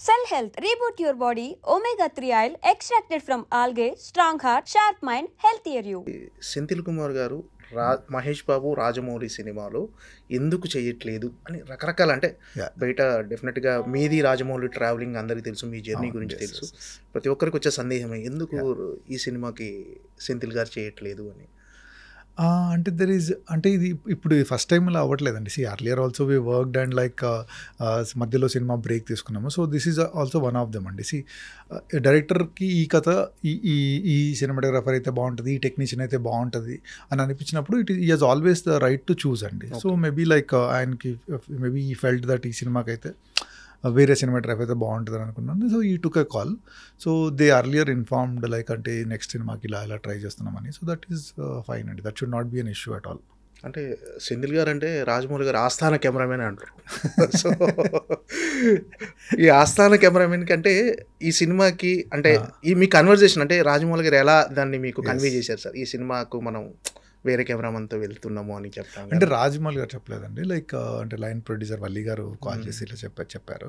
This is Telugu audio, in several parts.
Cell Health, reboot your body, omega-3 oil extracted from algae, strong heart, sharp mind, healthier you. Senthil Kumar గారు మహేష్ బాబు రాజమౌళి సినిమాలో ఎందుకు చేయట్లేదు అని రకరకాల అంటే బయట డెఫినెట్గా మీది రాజమౌళి ట్రావెలింగ్ అందరికీ తెలుసు, మీ జర్నీ గురించి తెలుసు. ప్రతి ఒక్కరికి వచ్చే సందేహమే ఎందుకు ఈ సినిమాకి సెంథిల్ గారు చేయట్లేదు అని. అంటే అంటే ఇది ఇప్పుడు ఫస్ట్ టైం ఇలా అవ్వట్లేదండి. Earlier also we worked and like మధ్యలో సినిమా బ్రేక్ తీసుకున్నాము. So this is also one of them అండి. డైరెక్టర్కి ఈ కథ ఈ సినిమాటోగ్రాఫర్ అయితే బాగుంటుంది, ఈ టెక్నీషియన్ అయితే బాగుంటుంది అని అనిపించినప్పుడు ఈ has always the right to choose అండి. సో మేబీ లైక్ ఆయనకి మేబీ ఈ ఫెల్ట్ దట్ ఈ సినిమాకి అయితే వేరే సినిమాటోగ్రఫీ అయితే బాగుంటుంది అనుకున్నాను. So he took a call. So they earlier informed like అంటే నెక్స్ట్ సినిమాకి ఇలా ట్రై చేస్తున్నామని. సో దట్ ఈస్ ఫైన్ అండి. That should not be an issue at all. అంటే సెంథిల్ గారు అంటే రాజమౌళి గారు ఆస్థాన కెమెరామెన్ అంటారు. సో ఈ ఆస్థాన కెమెరామెన్ కంటే ఈ సినిమాకి అంటే ఈ మీ కన్వర్జేషన్ అంటే రాజమౌళి గారు ఎలా దాన్ని మీకు కన్వే చేశారు సార్, ఈ సినిమాకు మనం వేరే కెమెరామన్తో వెళ్తున్నాము అని చెప్తాను. అంటే రాజమౌళి గారు చెప్పలేదండి. లైక్ అంటే లైన్ ప్రొడ్యూసర్ వల్లి గారు కాల్ చేసి ఇలా చెప్పారు.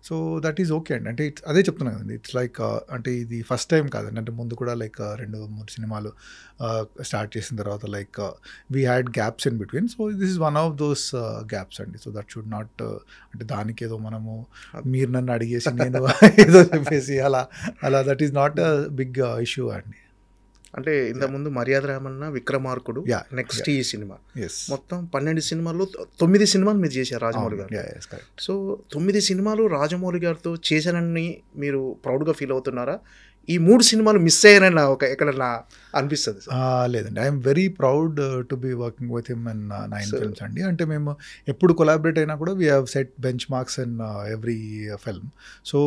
సో దట్ ఈజ్ ఓకే అండి. అంటే అదే చెప్తున్నాను కదండి. ఇట్స్ లైక్ అంటే ఇది ఫస్ట్ టైం కాదండి. అంటే ముందు కూడా లైక్ 2-3 సినిమాలు స్టార్ట్ చేసిన తర్వాత like we had gaps in between. So this is one of those gaps అండి. సో దట్ షుడ్ నాట్ అంటే దానికి ఏదో మనము మీరు నన్ను అడిగేసి నేను ఏదో చెప్పేసి అలా that is not a big issue అండి. అంటే ఇంతకుముందు మర్యాద రామన్న, విక్రమార్కుడు, నెక్స్ట్ ఈ సినిమా మొత్తం 12 సినిమాల్లో 9 సినిమాలు మీరు చేశారు రాజమౌళి గారు. సో 9 సినిమాలు రాజమౌళి గారితో చేశానని మీరు ప్రౌడ్గా ఫీల్ అవుతున్నారా? ఈ 3 సినిమాలు మిస్ అయ్యానని ఎక్కడన్నా అనిపిస్తుంది? లేదండి, I'm very proud to be working with him in 9 films అండి. అంటే మేము ఎప్పుడు కొలాబరేట్ అయినా కూడా we have set benchmarks in every film. So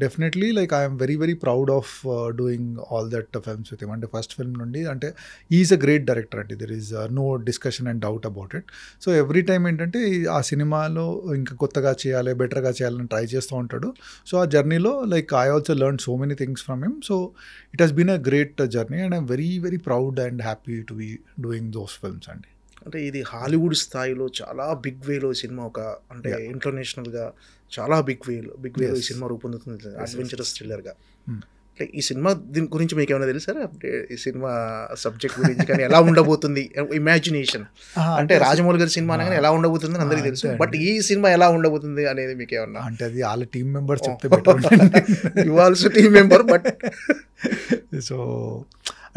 definitely like I'm very very proud of doing all that films with him. అంటే ఫస్ట్ ఫిల్మ్ నుండి అంటే ఈజ్ అ గ్రేట్ డైరెక్టర్ అండి. There is no discussion and doubt about it. So every time ఏంటంటే ఆ సినిమాలో ఇంకా కొత్తగా చేయాలి, బెటర్గా చేయాలని ట్రై చేస్తూ ఉంటాడు. సో ఆ జర్నీలో like I also learned so many things from him. So it has been a great journey and I'm very very proud and happy to be doing those films అండి. అంటే ఇది హాలీవుడ్ స్థాయిలో చాలా బిగ్ వేలో సినిమా, ఒక అంటే ఇంటర్నేషనల్గా చాలా బిగ్ వేలో ఈ సినిమా రూపొందుతుంది, అడ్వెంచరస్ థ్రిల్లర్గా. అంటే ఈ సినిమా దీని గురించి మీకు ఏమైనా తెలుసారా? ఈ సినిమా సబ్జెక్ట్ గురించి కానీ ఎలా ఉండబోతుంది, ఇమాజినేషన్ అంటే రాజమౌళి గారి సినిమా అనగానే ఎలా ఉండబోతుంది అని అందరికీ తెలుసు, బట్ ఈ సినిమా ఎలా ఉండబోతుంది అనేది మీకు ఏమన్నా అంటే అది వాళ్ళ టీమ్ మెంబర్స్ చెప్తే better. You also team member but so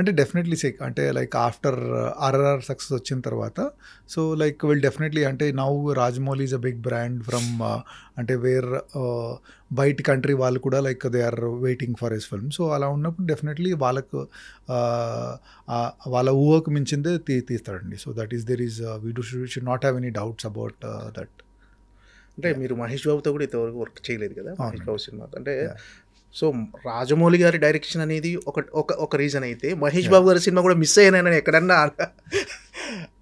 అంటే డెఫినెట్లీ అంటే లైక్ ఆఫ్టర్ RRR సక్సెస్ వచ్చిన తర్వాత సో లైక్ విల్ డెఫినెట్లీ అంటే now Rajamouli is a big brand from అంటే వేర్ బయట కంట్రీ వాళ్ళు కూడా like they are waiting for his film. So అలా ఉన్నప్పుడు డెఫినెట్లీ వాళ్ళకు వాళ్ళ ఊహకు మించిందే తీస్తాడండి. So that is there is we should not have any doubts about that. అంటే మీరు మహేష్ బాబుతో కూడా ఇంతవరకు వర్క్ చేయలేదు కదా మహేష్ బాబు సినిమా అంటే. సో రాజమౌళి గారి డైరెక్షన్ అనేది ఒక రీజన్ అయితే మహేష్ బాబు గారి సినిమా కూడా మిస్ అయ్యానని ఎక్కడన్నా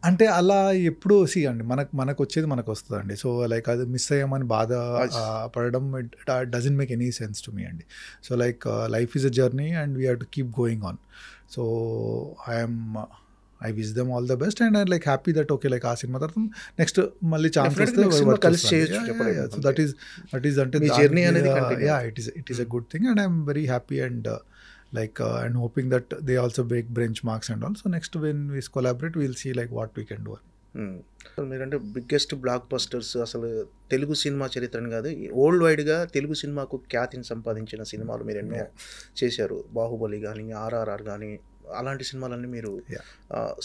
అంటే అలా ఎప్పుడు అండి మనకు వచ్చేది మనకు వస్తుందండి. సో లైక్ అది మిస్ అయ్యామని బాధ పడడం doesn't make any sense to me అండి. So like life is a journey and we have to keep going on. So I wish them all the best and I'm like happy that okay like ఆ సినిమా తర్వాత నెక్స్ట్ మళ్ళీ ఛాన్స్ వస్తే కలిసి చేయొచ్చు. సో దట్ ఈస్ అంటే జర్నీ అనేది it is a good thing and I'm very happy and like and hoping that they also break benchmarks and all. So next when we collaborate we'll see like what we can do. మీరంటే బిగ్గెస్ట్ బ్లాక్ బస్టర్స్ అసలు తెలుగు సినిమా చరిత్రని కాదు వరల్డ్ వైడ్గా తెలుగు సినిమాకు ఖ్యాతిని సంపాదించిన సినిమాలు మీరు ఎన్నో చేశారు. బాహుబలి కానీ, RRR కానీ అలాంటి సినిమాలన్నీ మీరు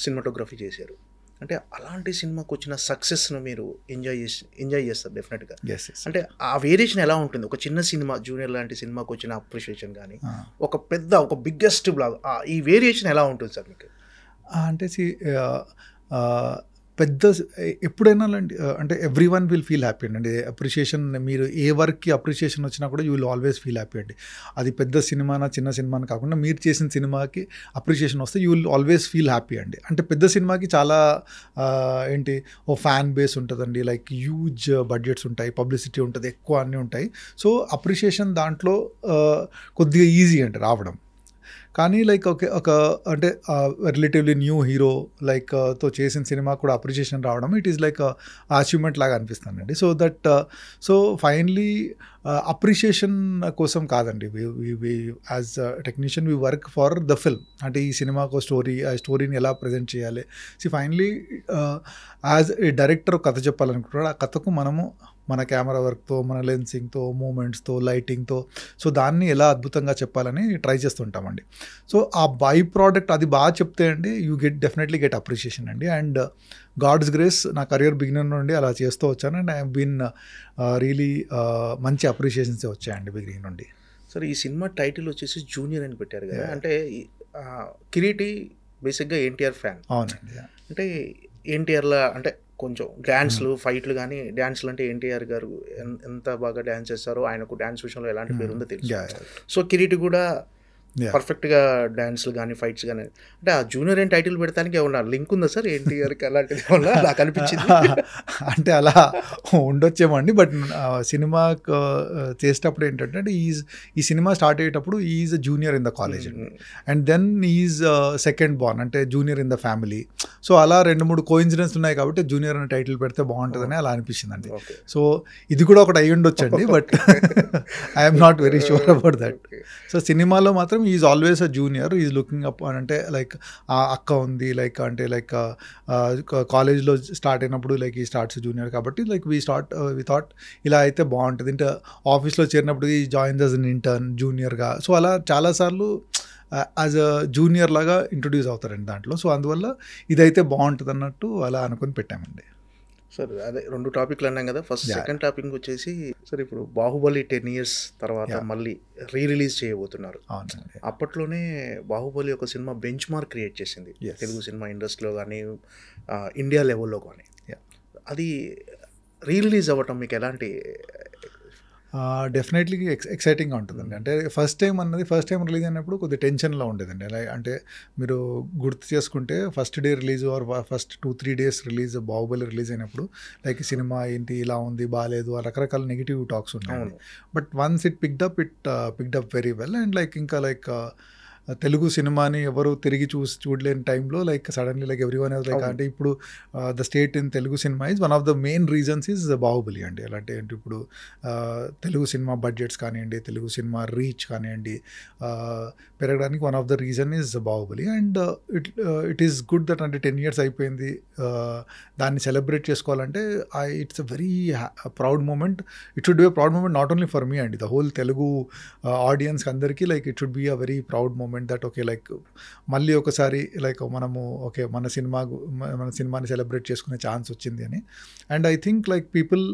సినిమాటోగ్రఫీ చేశారు. అంటే అలాంటి సినిమాకు వచ్చిన సక్సెస్ను మీరు ఎంజాయ్ చేస్తారు డెఫినెట్గా. అంటే ఆ వేరియేషన్ ఎలా ఉంటుంది? ఒక చిన్న సినిమా జూనియర్ లాంటి సినిమాకు వచ్చిన అప్రిషియేషన్ కానీ ఒక బిగ్గెస్ట్ బ్లాగ్ ఈ వేరియేషన్ ఎలా ఉంటుంది సార్ మీకు? అంటే పెద్ద ఎప్పుడైనా అంటే every one will feel happy అండి. అప్రిషియేషన్ మీరు ఏ వర్క్కి అప్రిషియేషన్ వచ్చినా కూడా you will always feel happy అండి. అది పెద్ద సినిమానా చిన్న సినిమాని కాకుండా మీరు చేసిన సినిమాకి అప్రిషియేషన్ వస్తే you will always feel happy అండి. అంటే పెద్ద సినిమాకి చాలా ఏంటి ఓ ఫ్యాన్ బేస్ ఉంటుందండి, లైక్ హ్యూజ్ బడ్జెట్స్ ఉంటాయి, పబ్లిసిటీ ఉంటుంది, ఎక్కువ అన్నీ ఉంటాయి. సో అప్రిషియేషన్ దాంట్లో కొద్దిగా ఈజీ అంటే రావడం. కానీ లైక్ ఒక అంటే రిలేటివ్లీ న్యూ హీరో లైక్ తో చేసిన సినిమా కూడా అప్రిషియేషన్ రావడం ఇట్ ఈస్ లైక్ అచీవ్మెంట్ లాగా అనిపిస్తుందండి. సో ఫైనలీ అప్రిషియేషన్ కోసం కాదండి, as technician we work for the film. అంటే ఈ సినిమాకు ఆ స్టోరీని ఎలా ప్రజెంట్ చేయాలి. ఫైనలీ యాజ్ ఏ డైరెక్టర్ కథ చెప్పాలనుకుంటున్నాడు, ఆ కథకు మనము మన కెమెరా వర్క్తో, మన లెన్సింగ్తో, మూమెంట్స్తో, లైటింగ్తో, సో దాన్ని ఎలా అద్భుతంగా చెప్పాలని ట్రై చేస్తుంటామండి. సో ఆ బై ప్రోడక్ట్ అది బాగా చెప్తే అండి యూ డెఫినెట్లీ గెట్ అప్రిషియేషన్ అండి. అండ్ గాడ్స్ గ్రేస్ నా కెరియర్ బిగినర్ నుండి అలా చేస్తూ వచ్చాను. And I have been really మంచి అప్రిషియేషన్స్ వచ్చాయండి బిగినింగ్ నుండి. సార్, ఈ సినిమా టైటిల్ వచ్చేసి జూనియర్ అని పెట్టారు కదా, అంటే కిరీటి బేసిక్గా ఎన్టీఆర్ ఫ్యాన్. అవునండి. అంటే ఎన్టీఆర్లా అంటే కొంచెం డ్యాన్స్లు ఫైట్లు, కానీ డ్యాన్స్లు అంటే ఎన్టీఆర్ గారు ఎంత బాగా డ్యాన్స్ చేస్తారో, ఆయనకు డ్యాన్స్ విషయంలో ఎలాంటి పేరు ఉందో తెలుసు. సో కిరీటి కూడా పర్ఫెక్ట్గా డ్యాన్స్లు కానీ ఫైట్స్ కానీ, అంటే ఆ జూనియర్ అని టైటిల్ పెడతానికి ఏమన్నా లింక్ ఉందా సార్ ఎన్టీఆర్కి? అలాంటిది ఏమన్నా నాకు అనిపించింది. అంటే అలా ఉండొచ్చేమో అండి. బట్ సినిమా చేసేటప్పుడు ఏంటంటే ఈ సినిమా స్టార్ట్ అయ్యేటప్పుడు is junior in the college and then is second born, అంటే junior in the family. So అలా 2-3 కోఇన్సిడెన్స్ ఉన్నాయి కాబట్టి జూనియర్ అనే టైటిల్ పెడితే బాగుంటుందని అలా అనిపించిందండి. సో ఇది కూడా ఒకటి అయ్యి ఉండొచ్చండి, but I'm not very sure about that. So సినిమాలో మాత్రం is always a junior, is looking up అంటే లైక్ ఆ అక్క ఉంది లైక్, అంటే లైక్ కాలేజ్లో స్టార్ట్ అయినప్పుడు లైక్ ఈ స్టార్ట్స్ జూనియర్ కాబట్టి లైక్ వి థాట్ ఇలా అయితే బాగుంటుంది. అంటే ఆఫీస్లో చేరినప్పుడు he joins as an intern జూనియర్గా, సో అలా చాలాసార్లు యాజ్ అ జూనియర్ లాగా ఇంట్రొడ్యూస్ అవుతారండి దాంట్లో. సో అందువల్ల ఇదైతే బాగుంటుంది అన్నట్టు అలా అనుకుని పెట్టామండి. సార్ అదే 2 టాపిక్లు అన్నాం కదా. ఫస్ట్ సెకండ్ టాపిక్ వచ్చేసి సార్, ఇప్పుడు బాహుబలి 10 years తర్వాత మళ్ళీ రిలీజ్ చేయబోతున్నారు. అప్పట్లోనే బాహుబలి ఒక సినిమా బెంచ్ మార్క్ క్రియేట్ చేసింది తెలుగు సినిమా ఇండస్ట్రీలో కానీ ఇండియా లెవెల్లో కానీ. అది రిలీజ్ అవ్వటం మీకు ఎలాంటి? డెఫినెట్లీ ఎక్సైటింగ్గా ఉంటుందండి. అంటే ఫస్ట్ టైం రిలీజ్ అయినప్పుడు కొద్దిగా టెన్షన్లో ఉండేదండి. అలా అంటే మీరు గుర్తు చేసుకుంటే first day release are first 2-3 days release Baahubali release అయినప్పుడు లైక్ సినిమా ఏంటి ఇలా ఉంది బాగాలేదు రకరకాల నెగిటివ్ టాక్స్ ఉన్నాయి. But once it picked up very well. And like ఇంకా లైక్ తెలుగు సినిమాని ఎవరు తిరిగి చూడలేని టైంలో like suddenly like every one like, అంటే ఇప్పుడు the state in Telugu cinema is one of the main reasons is Baahubali అండి. అంటే ఇప్పుడు తెలుగు సినిమా బడ్జెట్స్ కానివ్వండి, తెలుగు సినిమా రీచ్ కానివ్వండి పెరగడానికి one of the reason is Baahubali. And it is good that అంటే 10 years అయిపోయింది, దాన్ని సెలబ్రేట్ చేసుకోవాలంటే it's a very proud moment. It should be a proud moment not only for me అండి, ద హోల్ తెలుగు ఆడియన్స్ అందరికీ like it should be a very proud moment that okay like మళ్ళీ ఒకసారి లైక్ మనము ఓకే మన సినిమాని సెలబ్రేట్ చేసుకునే ఛాన్స్ వచ్చింది అని. And I think like people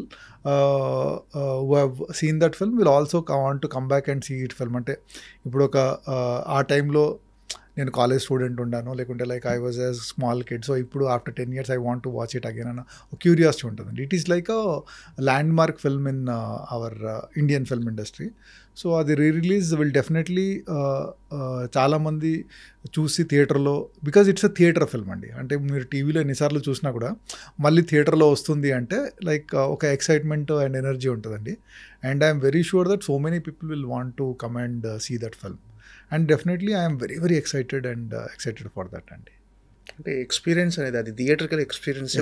who have seen that film will also want to come back and see it film. అంటే ఇప్పుడు ఆ టైంలో నేను కాలేజ్ స్టూడెంట్ ఉన్నాను, లేకుంటే like I was as small kid, so ఇప్పుడు after 10 years I want to watch it again అన్న క్యూరియాసిటీ ఉంటుందండి. It is like a landmark film in our Indian film industry. So అది రిలీజ్ విల్ డెఫినెట్లీ చాలామంది చూసి థియేటర్లో, because it's a theatre film అండి. అంటే మీరు టీవీలో ఎన్నిసార్లు చూసినా కూడా మళ్ళీ థియేటర్లో వస్తుంది అంటే లైక్ ఒక ఎక్సైట్మెంట్ అండ్ ఎనర్జీ ఉంటుందండి. And I'm very sure that so many people will want to come and see that film. And definitely I'm very very excited for that అండి. అంటే ఎక్స్పీరియన్స్ అనేది అది theatrical experience.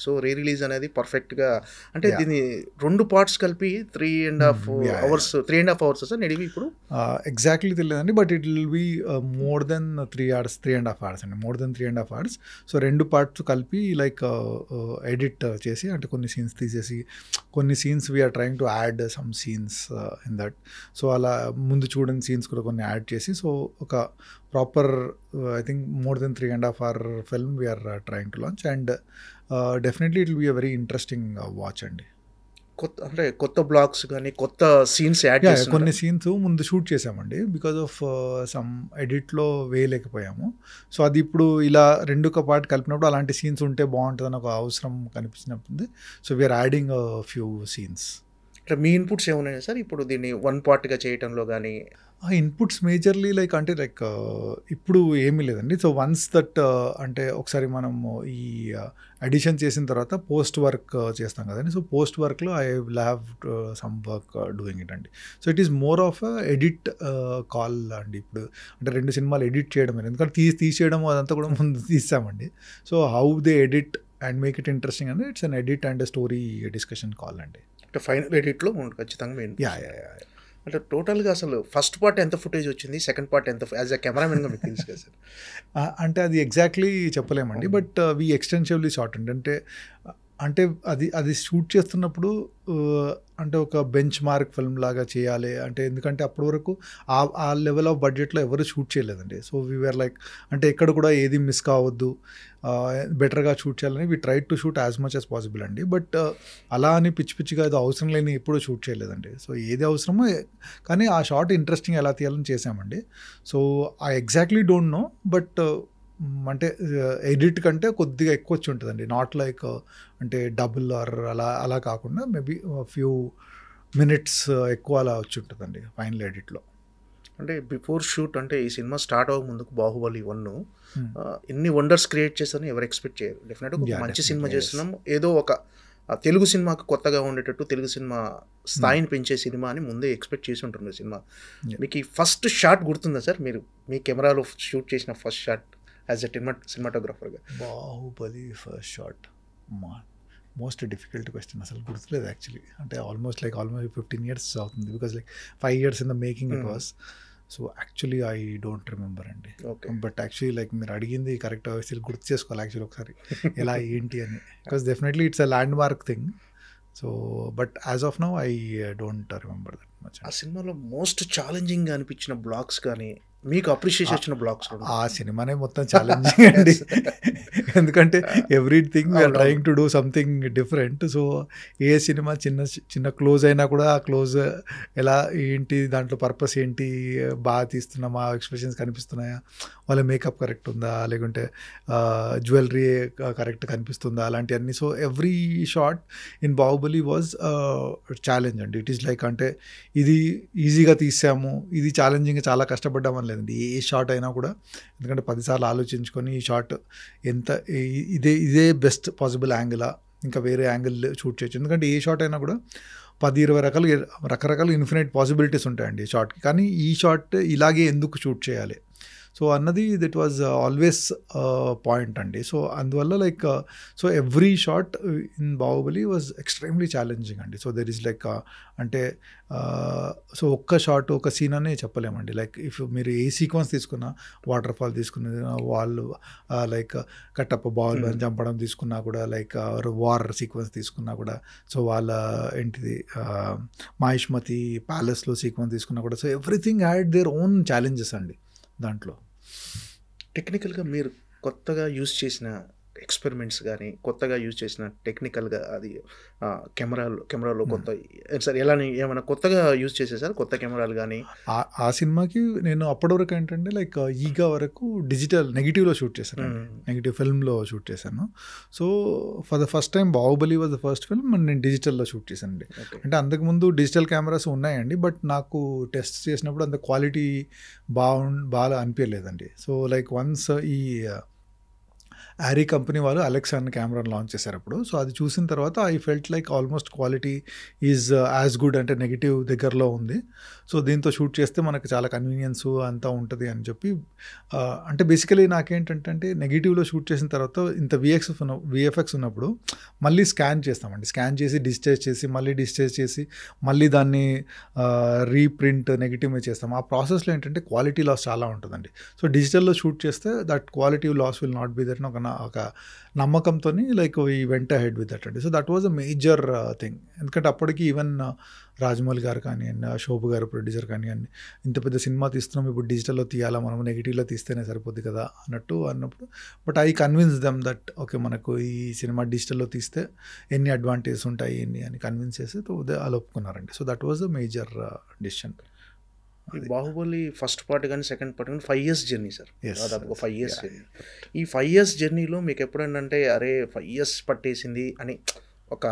So rerelease అనేది పర్ఫెక్ట్గా, అంటే దీన్ని 2 parts కలిపి 3.5 hours సార్ నడివి ఇప్పుడు ఎగ్జాక్ట్లీ తెలియదండి, but it will be more than 3.5 hours అండి, more than 3.5 hours. So 2 parts కలిపి లైక్ ఎడిట్ చేసి, అంటే కొన్ని సీన్స్ తీసేసి కొన్ని scenes we're trying to add some scenes in that. So అలా ముందు చూడని సీన్స్ కూడా కొన్ని యాడ్ చేసి, సో ఒక proper I think more than 3.5 hour film we're trying to launch. And definitely it will be a very interesting watch అండి. కొత్త బ్లాగ్స్ కానీ కొత్త సీన్స్ యాడ్ చేసి కొన్ని సీన్స్ ముందు షూట్ చేసామండి, బికాజ్ ఆఫ్ సమ్ ఎడిట్లో వేయలేకపోయాము. సో అది ఇప్పుడు ఇలా 2 పార్ట్ కలిపినప్పుడు అలాంటి సీన్స్ ఉంటే బాగుంటుందని ఒక అవసరం కనిపించినప్పుడు, so we're adding few scenes. అంటే మీ ఇన్పుట్స్ ఏమున్నాయి సార్ ఇప్పుడు దీన్ని వన్ పార్ట్గా చేయటంలో కానీ? ఆ ఇన్పుట్స్ మేజర్లీ లైక్ అంటే లైక్ ఇప్పుడు ఏమీ లేదండి. సో వన్స్ దట్ అంటే ఒకసారి మనము ఈ ఎడిషన్ చేసిన తర్వాత పోస్ట్ వర్క్ చేస్తాం కదండి. సో పోస్ట్ వర్క్లో I will have some work doing it అండి. So it is more of edit call అండి. ఇప్పుడు అంటే 2 సినిమాలు ఎడిట్ చేయడం, ఎందుకంటే తీసేయడం అదంతా కూడా ముందు తీసామండి. So how they edit and make it interesting అంటే it's an edit and story discussion call అండి. అంటే ఫైనల్ ఎడిట్లో ఖచ్చితంగా మెయిన్. యా. అంటే టోటల్గా అసలు ఫస్ట్ పార్ట్ ఎంత ఫుటేజ్ వచ్చింది, సెకండ్ పార్ట్ ఎంత, యాజ్ అ కెమెరామెన్గా మీకు తెలుసు కదా సార్? అంటే అది ఎగ్జాక్ట్లీ చెప్పలేమండి. బట్ వీ ఎక్స్టెన్సివ్లీ షార్ట్ అంటే అంటే అది షూట్ చేస్తున్నప్పుడు అంటే ఒక బెంచ్ మార్క్ ఫిల్మ్ లాగా చేయాలి అంటే, ఎందుకంటే అప్పటి వరకు ఆ లెవెల్ ఆఫ్ బడ్జెట్లో ఎవరు షూట్ చేయలేదండి. సో వీఆర్ లైక్ అంటే ఎక్కడ కూడా ఏది మిస్ కావద్దు, బెటర్గా షూట్ చేయాలని we try to shoot as much as possible అండి. బట్ అలా అని పిచ్చిగా అది అవసరం లేని ఎప్పుడూ షూట్ చేయలేదండి. సో ఏది అవసరమో కానీ ఆ షార్ట్ ఇంట్రెస్టింగ్ ఎలా తీయాలని చేసామండి. So I exactly don't know, but అంటే ఎడిట్ కంటే కొద్దిగా ఎక్కువ వచ్చి ఉంటుందండి. నాట్ లైక్ అంటే డబుల్ ఆర్ అలా కాకుండా మేబీ ఫ్యూ మినిట్స్ ఎక్కువ అలా వచ్చి ఉంటుందండి ఫైనల్ ఎడిట్లో. అంటే బిఫోర్ షూట్ అంటే ఈ సినిమా స్టార్ట్ అవ్వక ముందుకు బాహుబలి 1 ఇన్ని వండర్స్ క్రియేట్ చేస్తారని ఎవరు ఎక్స్పెక్ట్ చేయరు. డెఫినెట్గా మంచి సినిమా చేస్తున్నాం, ఏదో ఒక తెలుగు సినిమాకు కొత్తగా ఉండేటట్టు తెలుగు సినిమా స్థాయిని పెంచే సినిమా అని ముందే ఎక్స్పెక్ట్ చేసి ఉంటుంది సినిమా. మీకు ఈ ఫస్ట్ షాట్ గుర్తుందా సార్? మీరు మీ కెమెరాలో షూట్ చేసిన ఫస్ట్ షాట్ యాజ్ ఎ సినిమాటోగ్రాఫర్గా? Baahubali first shot most difficult question, అసలు గుర్తులేదు యాక్చువల్లీ. అంటే ఆల్మోస్ట్ 15 years అవుతుంది, because 5 years in the making it was. So actually I don't remember అండి. బట్ యాక్చువల్లీ మీరు అడిగింది కరెక్ట్, అసలు గుర్తు చేసుకోవాలి యాక్చువల్లీ ఒకసారి ఎలా ఏంటి అని, because definitely it's a land mark thing. So but as of now I don't remember that much. ఆ సినిమాలో మోస్ట్ ఛాలెంజింగ్గా అనిపించిన బ్లాగ్స్ కానీ మీకు అప్రిషియేషన్ వచ్చిన బ్లాగ్స్? ఆ సినిమానే మొత్తం ఛాలెంజింగ్ అండి, ఎందుకంటే everything we're trying to do something different. So ఏ సినిమా చిన్న క్లోజ్ అయినా కూడా ఆ క్లోజ్ ఎలా ఏంటి, దాంట్లో పర్పస్ ఏంటి, బాగా తీస్తున్నామా, ఎక్స్ప్రెషన్స్ కనిపిస్తున్నాయా, వాళ్ళ మేకప్ కరెక్ట్ ఉందా, లేకుంటే జ్యువెలరీ కరెక్ట్ కనిపిస్తుందా, అలాంటివన్నీ. So every shot in Baahubali was challenge అండి. ఇట్ ఈస్ లైక్ అంటే ఇది ఈజీగా తీసాము, ఇది ఛాలెంజింగ్గా చాలా కష్టపడ్డామని లేదండి. ఏ షాట్ అయినా కూడా, ఎందుకంటే 10 సార్లు ఆలోచించుకొని ఈ షాట్ ఎంత ఇదే బెస్ట్ పాసిబుల్ యాంగిలా, ఇంకా వేరే యాంగిల్ షూట్ చేయొచ్చు. ఎందుకంటే ఏ షాట్ అయినా కూడా 10-20 రకరకాల ఇన్ఫినైట్ పాసిబిలిటీస్ ఉంటాయండి ఈ షాట్కి. కానీ ఈ షాట్ ఇలాగే ఎందుకు షూట్ చేయాలి సో అన్నది దట్ వాజ్ ఆల్వేస్ పాయింట్ అండి. సో అందువల్ల so every shot in Baahubali was extremely challenging అండి. సో దెర్ ఈస్ అంటే సో ఒక్క షాట్ ఒక సీన్ అనే చెప్పలేమండి. ఇఫ్ మీరు ఏ సీక్వెన్స్ తీసుకున్నా, వాటర్ ఫాల్ తీసుకున్న వాళ్ళు కట్టప్ప బాహుబలి చంపడం తీసుకున్నా కూడా, వార్ సీక్వెన్స్ తీసుకున్నా కూడా, సో వాళ్ళ ఏంటిది మాహిష్మతి ప్యాలెస్లో సీక్వెన్స్ తీసుకున్నా కూడా, so everything had their own challenges అండి దాంట్లో. టెక్నికల్గా మీరు కొత్తగా యూజ్ చేసిన ఎక్స్పెరిమెంట్స్ కానీ, కొత్తగా యూజ్ చేసిన టెక్నికల్గా అది కెమెరాలో కొత్త సార్ ఏమైనా కొత్తగా యూజ్ చేసేసారు కొత్త కెమెరాలు కానీ? ఆ సినిమాకి నేను అప్పటి వరకు ఏంటంటే ఈగా వరకు డిజిటల్ నెగిటివ్లో షూట్ చేశాను, నెగిటివ్ ఫిల్మ్లో షూట్ చేశాను. So for the first time Baahubali was the first film and నేను డిజిటల్లో షూట్ చేశానండి. అంటే అంతకుముందు డిజిటల్ కెమెరాస్ ఉన్నాయండి, బట్ నాకు టెస్ట్ చేసినప్పుడు అంత క్వాలిటీ బాగా అనిపించలేదండి. సో వన్స్ ఈ ఆరీ కంపెనీ వాళ్ళు అలెక్సా అన్న కెమెరాను లాంచ్ చేశారు అప్పుడు. సో అది చూసిన తర్వాత I felt almost quality is as good, అంటే నెగిటివ్ దగ్గరలో ఉంది. సో దీంతో షూట్ చేస్తే మనకు చాలా కన్వీనియన్స్ అంతా ఉంటుంది అని చెప్పి, అంటే బేసికలీ నాకేంటంటే నెగిటివ్లో షూట్ చేసిన తర్వాత ఇంత విఎఫ్ఎక్స్ ఉన్నప్పుడు మళ్ళీ స్కాన్ చేస్తామండి. స్కాన్ చేసి డిజిటైజ్ చేసి మళ్ళీ డిజిటైజ్ చేసి మళ్ళీ దాన్ని రీప్రింట్ నెగిటివ్ మీద చేస్తాం. ఆ ప్రాసెస్లో ఏంటంటే క్వాలిటీ లాస్ చాలా ఉంటుందండి. సో డిజిటల్లో షూట్ చేస్తే that quality loss will not be that ఒక నమ్మకంతో we went ahead with that అండి. So that was a major thing. ఎందుకంటే అప్పటికి ఈవెన్ రాజమౌళి గారు కానివ్వండి, శోభు గారు ప్రొడ్యూసర్ కానివ్వండి, ఇంత పెద్ద సినిమా తీస్తున్నాం, ఇప్పుడు డిజిటల్లో తీయాలా, మనం నెగిటివ్లో తీస్తేనే సరిపోద్ది కదా అన్నప్పుడు, but I convince them that okay మనకు ఈ సినిమా డిజిటల్లో తీస్తే ఎన్ని అడ్వాంటేజెస్ ఉంటాయి ఎన్ని అని కన్విన్స్ చేసి వాళ్ళు ఒప్పుకున్నారండి. So that was a major decision. Baahubali first part కానీ సెకండ్ పార్ట్ కానీ 5 years జర్నీ సార్, దాదాపు 5 years జర్నీ. ఈ 5 years జర్నీలో మీకు ఎప్పుడంటే అరే 5 years పట్టేసింది అని ఒక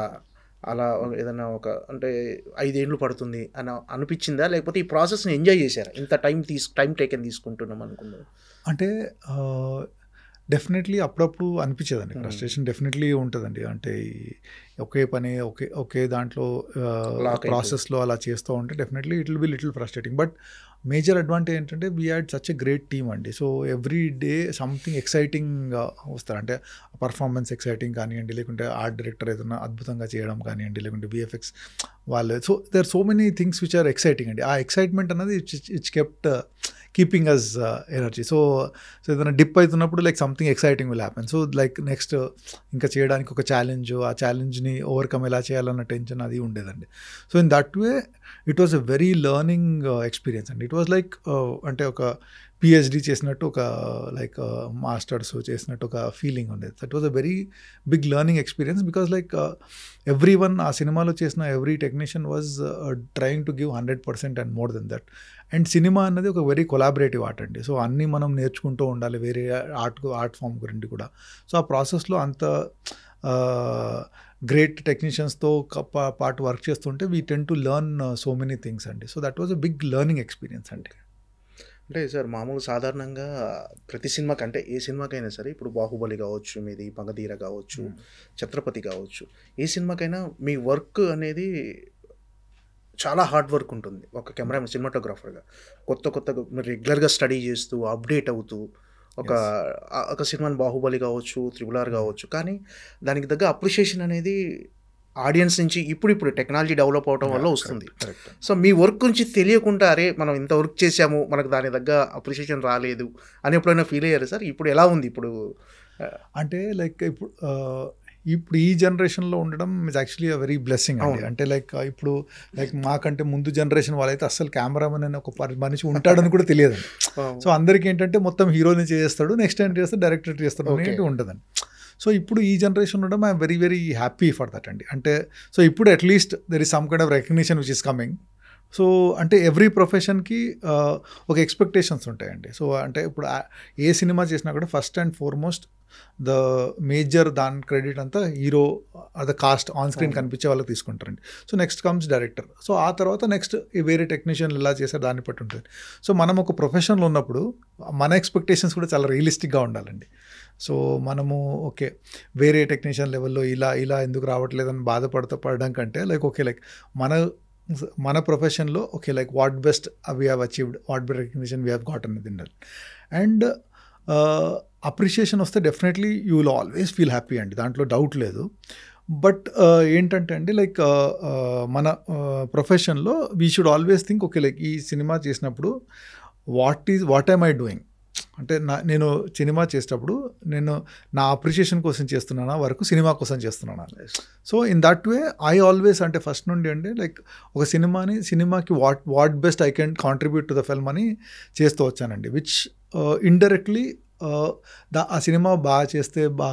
అలా ఏదైనా ఒక అంటే 5 ఏళ్ళు పడుతుంది అని అనిపించిందా? లేకపోతే ఈ ప్రాసెస్‌ని ఎంజాయ్ చేశారా? ఇంత టైం టేకెన్ తీసుకుంటున్నాం అనుకున్నారు. అంటే డెఫినెట్లీ అప్పుడప్పుడు అనిపించేదండి. ఫ్రస్ట్రేషన్ డెఫినెట్లీ ఉంటదండి. అంటే ఒకే పని ఒకే దాంట్లో ప్రాసెస్‌లో అలా చేస్తూ ఉంటే definitely it will be little frustrating. But major advantage ఏంటంటే we had such a great team అండి. So every day something exciting వస్తారు. అంటే పర్ఫార్మెన్స్ ఎక్సైటింగ్ కానివ్వండి, లేకుంటే ఆర్ట్ డైరెక్టర్ ఏదైనా అద్భుతంగా చేయడం కానివ్వండి, లేకుంటే విఎఫ్ఎక్స్ వాళ్ళు. So there are so many things which are exciting అండి. ఆ ఎక్సైట్మెంట్ అనేది it's kept keeping us energy. So ఏదైనా డిప్ అవుతున్నప్పుడు like something exciting will happen. So like next ఇంకా చేయడానికి ఒక ఛాలెంజ్, ఆ ఛాలెంజ్ని ఓవర్కమ్ ఎలా చేయాలన్న టెన్షన్ అది ఉండేదండి. So in that way it was a very learning experience అండి. ఇట్ వాజ్ లైక్ అంటే ఒక పిహెచ్డి చేసినట్టు, ఒక లైక్ మాస్టర్స్ చేసినట్టు ఒక ఫీలింగ్ ఉండేది. That was a very big learning experience because like every one ఆ సినిమాలో చేసిన every technician was trying to give 100% and more than that. And cinema అన్నది ఒక వెరీ కొలాబరేటివ్ ఆర్ట్ అండి. సో అన్నీ మనం నేర్చుకుంటూ ఉండాలి వేరే ఆర్ట్ ఫామ్ గురించి కూడా. సో ఆ ప్రాసెస్లో అంత గ్రేట్ టెక్నీషియన్స్తో పాటు వర్క్ చేస్తుంటే we tend to learn so many things అండి. So that was a big learning experience అండి. అంటే సార్ మామూలు సాధారణంగా ప్రతి సినిమాకి అంటే ఏ సినిమాకైనా సరే ఇప్పుడు 'బాహుబలి' కావచ్చు, మీది 'మగధీర' కావచ్చు, 'ఛత్రపతి' కావచ్చు, ఏ సినిమాకైనా మీ వర్క్ అనేది చాలా హార్డ్ వర్క్ ఉంటుంది. ఒక కెమెరామెన్, సినిమాటోగ్రాఫర్‌గా కొత్తగా మీరు రెగ్యులర్‌గా స్టడీ చేస్తూ, అప్డేట్ అవుతూ ఒక సినిమాని 'బాహుబలి' కావచ్చు, 'త్రిబుల్ ఆర్' కావచ్చు, కానీ దానికి తగ్గ అప్రిషియేషన్ అనేది ఆడియన్స్ నుంచి ఇప్పుడు టెక్నాలజీ డెవలప్ అవడం వల్ల వస్తుంది. సో మీ వర్క్ గురించి తెలియకుండా అరే మనం ఇంత వర్క్ చేసాము, మనకు దాని తగ్గ అప్రిషియేషన్ రాలేదు అని ఎప్పుడైనా ఫీల్ అయ్యారు సార్? ఇప్పుడు ఎలా ఉంది ఇప్పుడు? అంటే లైక్ ఇప్పుడు ఈ జనరేషన్లో ఉండడం is actually a very blessing అండి. అంటే లైక్ ఇప్పుడు లైక్ మాకంటే ముందు జనరేషన్ వాళ్ళైతే అసలు కెమెరామెన్ అని ఒక మనిషి ఉంటాడని కూడా తెలియదండి. సో అందరికీ ఏంటంటే మొత్తం హీరోని చేస్తాడు, నెక్స్ట్ టైం చేస్తాడు, డైరెక్టర్ చేస్తాడు అనేది ఉంటుందండి. సో ఇప్పుడు ఈ జనరేషన్ ఉండడం I'm very very happy for that అండి. అంటే సో ఇప్పుడు at least there is some kind of recognition which is coming. So అంటే ఎవ్రీ ప్రొఫెషన్కి ఒక ఎక్స్పెక్టేషన్స్ ఉంటాయండి. సో అంటే ఇప్పుడు ఏ సినిమా చేసినా కూడా first and foremost the major దాని క్రెడిట్ అంతా hero the cost on screen కనిపించే వాళ్ళకి తీసుకుంటారండి. So next comes director. So ఆ తర్వాత నెక్స్ట్ వేరే టెక్నీషియన్లు ఎలా చేశారు దాన్ని బట్టి ఉంటుంది. సో మనం ఒక ప్రొఫెషన్లో ఉన్నప్పుడు మన ఎక్స్పెక్టేషన్స్ కూడా చాలా రియలిస్టిక్గా ఉండాలండి. సో మనము ఓకే వేరే టెక్నీషియన్ లెవెల్లో ఇలా ఎందుకు రావట్లేదని పడడం కంటే లైక్ ఓకే లైక్ మన ప్రొఫెషన్లో okay like what best we have achieved, what best recognition we have got అనేది ఉండాలి. అండ్ అప్రిషియేషన్ వస్తే definitely you will always feel happy అండి, దాంట్లో డౌట్ లేదు. బట్ ఏంటంటే అండి లైక్ మన ప్రొఫెషన్లో we should always think okay like ఈ సినిమా చేసినప్పుడు వాట్ ఐమ్ ఐ డూయింగ్. అంటే నేను సినిమా చేసేటప్పుడు నేను నా అప్రిషియేషన్ కోసం చేస్తున్నానా వరకు సినిమా కోసం చేస్తున్నానా. So in that way I always అంటే ఫస్ట్ నుండి అండి లైక్ ఒక సినిమాకి what best I can contribute to the film అని చేస్తూ వచ్చానండి. విచ్ ఇండైరెక్ట్లీ ఆ సినిమా బాగా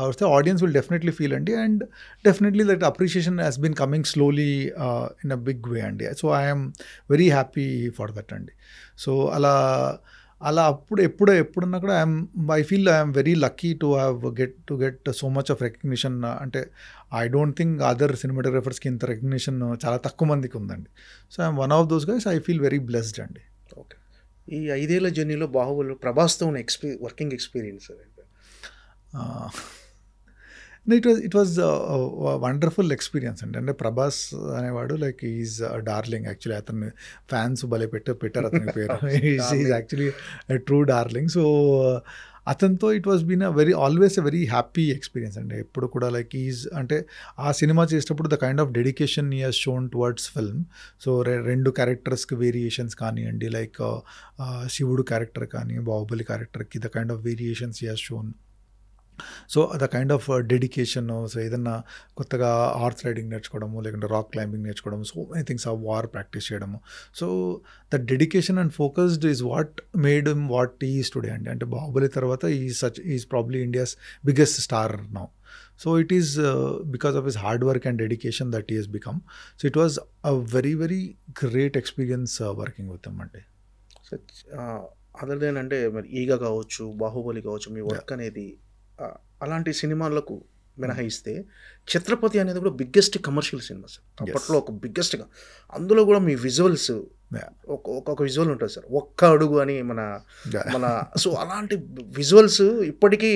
వస్తే ఆడియన్స్ విల్ డెఫినెట్లీ ఫీల్ అండి. And definitely that appreciation has been coming slowly in a big way అండి. So I'm very happy for that అండి. సో అలా ఎప్పుడన్నా కూడా I feel I'm very lucky to get so much of recognition. అంటే ఐ డోంట్ థింక్ అదర్ సినిమాటోగ్రాఫర్స్కి ఇంత రికగ్నిషన్ చాలా తక్కువ మందికి ఉందండి. So I'm one of those guys. I feel very blessed అండి. ఓకే. ఈ 5 ఏళ్ల జర్నీలో బాహుబలి ప్రభాస్తో ఉన్న working experience it was wonderful experience అండి. అంటే ప్రభాస్ అనేవాడు లైక్ ఈజ్ డార్లింగ్. యాక్చువల్లీ అతను ఫ్యాన్స్ భలే పెట్టారు అతని పేరు. Is actually true darling. So అతనితో it was been always a very happy experience అండి. ఎప్పుడు కూడా లైక్ అంటే ఆ సినిమా చేసేటప్పుడు the kind of dedication he has shown towards film. So 2 క్యారెక్టర్స్కి వేరియేషన్స్ కానివ్వండి, లైక్ శివుడు క్యారెక్టర్ కానీ బాహుబలి క్యారెక్టర్కి the kind of variations he has shown. So the kind of dedication. So ఏదన్నా కొత్తగా హార్స్ రైడింగ్ నేర్చుకోవడము, లేకుంటే రాక్ క్లైంబింగ్ నేర్చుకోవడం, సో మెనీ థింగ్స్, ఆ వార్ ప్రాక్టీస్ చేయడము. So the dedication and focused is what made him what is today అండి. అంటే బాహుబలి తర్వాత is probably India's biggest star now. So it is because of his hard work and dedication that he has become. So it was a very very great experience working with him అండి. అదర్ దెన్ అంటే మరి ఈగ కావచ్చు, బాహుబలి కావచ్చు, మీ వర్క్ అనేది అలాంటి సినిమాలకు మినహాయిస్తే ఛత్రపతి అనేది కూడా బిగ్గెస్ట్ కమర్షియల్ సినిమా సార్. అప్పట్లో ఒక బిగ్గెస్ట్గా, అందులో కూడా మీ విజువల్స్ ఒక విజువల్ ఉంటుంది సార్, ఒక్క అడుగు అని మన సో అలాంటి విజువల్స్ ఇప్పటికీ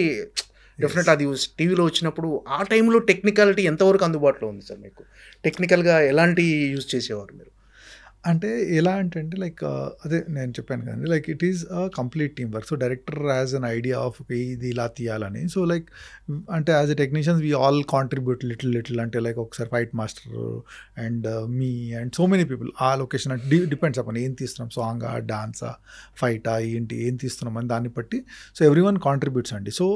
డెఫినెట్ అది టీవీలో వచ్చినప్పుడు ఆ టైంలో టెక్నికాలిటీ ఎంతవరకు అందుబాటులో ఉంది సార్ మీకు? టెక్నికల్గా ఎలాంటి యూజ్ చేసేవారు మీరు? అంటే ఎలా అంటే లైక్ అదే నేను చెప్పాను కదండి, like it is a complete team work. So director has an idea of ఇది ఇలా తీయాలని. సో లైక్ అంటే as a technicians we all contribute little అంటే లైక్ ఒకసారి fight master and me and so many people ఆ లొకేషన్ అంటే డిపెండ్స్ అపాన్ ఏం తీస్తున్నాం, సాంగా, డాన్సా, ఫైటా, ఏం తీస్తున్నాం అని దాన్ని బట్టి సో ఎవ్రీ వన్ కాంట్రిబ్యూట్స్ అండి. సో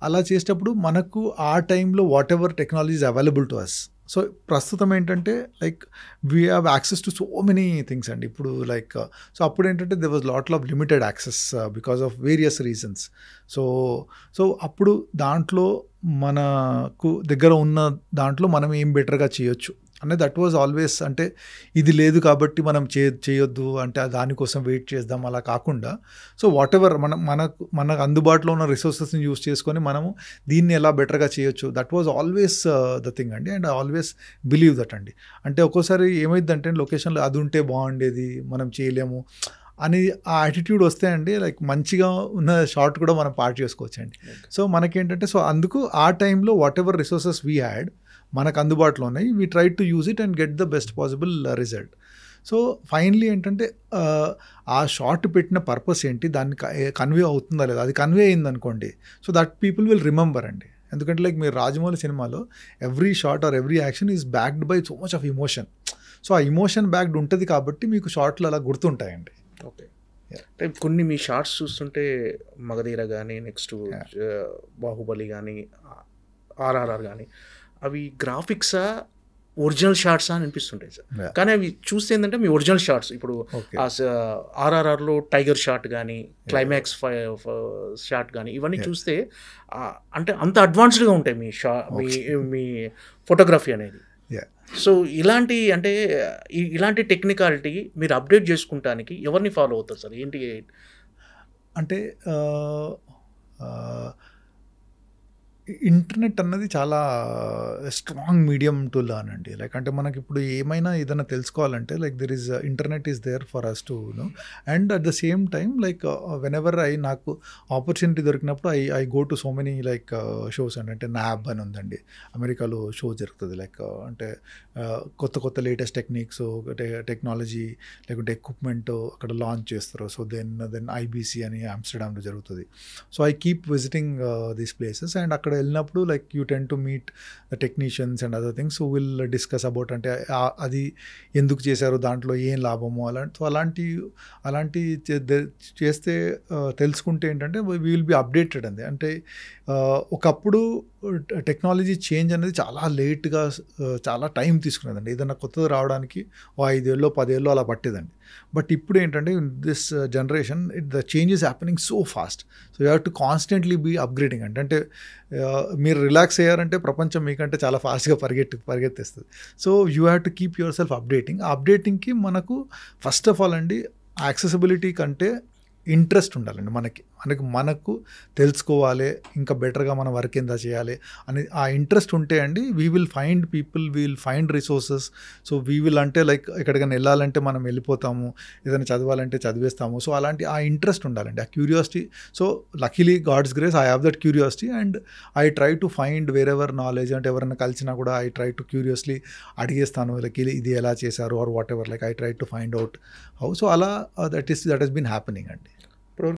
అలా చేసేటప్పుడు మనకు ఆ టైంలో whatever technology is available to us. So ప్రస్తుతం ఏంటంటే like we have access to so many things అండి ఇప్పుడు లైక్. సో అప్పుడు ఏంటంటే there was lot of limited access because of various reasons. So అప్పుడు దాంట్లో మనకు దగ్గర ఉన్న దాంట్లో మనం ఏం బెటర్గా చేయొచ్చు అంటే దట్ వాజ్ ఆల్వేస్, అంటే ఇది లేదు కాబట్టి మనం చేయొద్దు అంటే దానికోసం వెయిట్ చేద్దాం అలా కాకుండా సో వాట్ ఎవర్ మనకు అందుబాటులో ఉన్న రిసోర్సెస్ని యూస్ చేసుకొని మనము దీన్ని ఎలా బెటర్గా చేయొచ్చు, that was always the thing అండి. And I always believe that అండి. అంటే ఒక్కోసారి ఏమైందంటే లొకేషన్లో అది ఉంటే బాగుండేది, మనం చేయలేము అని ఆ యాటిట్యూడ్ వస్తే అండి లైక్ మంచిగా ఉన్న షార్ట్ కూడా మనం పార్ట్ చేసుకోవచ్చు అండి. సో మనకేంటంటే సో అందుకు ఆ టైంలో what ever resources we had మనకు అందుబాటులో ఉన్నాయి, we try to use it and get the best possible result. So finally ఏంటంటే ఆ షార్ట్ పెట్టిన పర్పస్ ఏంటి, దాన్ని కన్వే అవుతుందా లేదా, అది కన్వే అయింది అనుకోండి so that people will remember అండి. ఎందుకంటే లైక్ మీరు రాజమౌళి సినిమాలో every shot or every action is backed by so much of emotion. So ఆ ఇమోషన్ బ్యాక్డ్ ఉంటుంది కాబట్టి మీకు షార్ట్లు అలా గుర్తుంటాయండి. ఓకే, అంటే కొన్ని మీ షార్ట్స్ చూస్తుంటే మగధీర కానీ, నెక్స్ట్ బాహుబలి కానీ, ఆర్ఆర్ఆర్ కానీ, అవి గ్రాఫిక్సా ఒరిజినల్ షార్ట్సా అని అనిపిస్తుంటాయి సార్. కానీ అవి చూస్తే ఏంటంటే మీ ఒరిజినల్ షార్ట్స్ ఇప్పుడు ఆర్ఆర్ఆర్లో టైగర్ షాట్ కానీ, క్లైమాక్స్ షాట్ కానీ ఇవన్నీ చూస్తే అంటే అంత అడ్వాన్స్డ్గా ఉంటాయి మీ ఫోటోగ్రఫీ అనేది. సో ఇలాంటి టెక్నికాలిటీ మీరు అప్డేట్ చేసుకుంటానికి ఎవరిని ఫాలో అవుతారు సార్? ఏంటి అంటే ఇంటర్నెట్ అన్నది చాలా స్ట్రాంగ్ మీడియం టు లర్న్ అండి. లైక్ అంటే మనకి ఇప్పుడు ఏదైనా తెలుసుకోవాలంటే like there is internet is there for us to know. And at the same time like whenever నాకు ఆపర్చునిటీ దొరికినప్పుడు I go to so many like shows అండి. అంటే నాబ్ అని ఉందండి, అమెరికాలో షో జరుగుతుంది. లైక్ అంటే కొత్త లేటెస్ట్ టెక్నిక్స్, టెక్నాలజీ లేకుంటే ఎక్విప్మెంట్ అక్కడ లాంచ్ చేస్తారు. సో దెన్ ఐబీసీ అని ఆమ్స్టర్డామ్లో జరుగుతుంది. So I keep visiting these places and అక్కడ వెళ్ళినప్పుడు like you ten to meet the technicians and other things who will discuss about అంటే అది ఎందుకు చేశారు, దాంట్లో ఏం లాభము అలాంటి చేస్తే తెలుసుకుంటే ఏంటంటే వీ విల్ బి అప్డేటెడ్ అండి. అంటే ఒకప్పుడు టెక్నాలజీ చేంజ్ అనేది చాలా లేట్గా చాలా టైం తీసుకునేదండి. ఏదైనా కొత్తది రావడానికి 5 ఏళ్ళో 10 ఏళ్ళో అలా పట్టేదండి. బట్ ఇప్పుడు ఏంటంటే this generation the change is happening so fast. So you have to constantly be upgrading అంటే మీరు రిలాక్స్ అయ్యారంటే ప్రపంచం మీకంటే చాలా ఫాస్ట్గా పరిగెత్తేస్తుంది. So you have to keep yourself అప్డేటింగ్కి మనకు ఫస్ట్ ఆఫ్ ఆల్ అండి యాక్సెసిబిలిటీ కంటే ఇంట్రెస్ట్ ఉండాలండి. మనకు తెలుసుకోవాలి, ఇంకా బెటర్గా మన వర్క్ ఎంత చేయాలి అని ఆ ఇంట్రెస్ట్ ఉంటే అండి we will find people, we will find resources. So we will అంటే లైక్ ఎక్కడికైనా వెళ్ళాలంటే మనం వెళ్ళిపోతాము, ఏదైనా చదవాలంటే చదివేస్తాము. సో అలాంటి ఆ ఇంట్రెస్ట్ ఉండాలండి, ఆ curiosity. So luckily God's grace I have that curiosity and I try to find wherever knowledge. అంటే ఎవరైనా కలిసినా కూడా ఐ ట్రై టు క్యూరియస్లీ అడిగేస్తాను లైక్ ఇది ఎలా చేశారు or whatever, like I try to find out how. So అలా దట్ హెస్ బీన్ హ్యాపెనింగ్ అండి.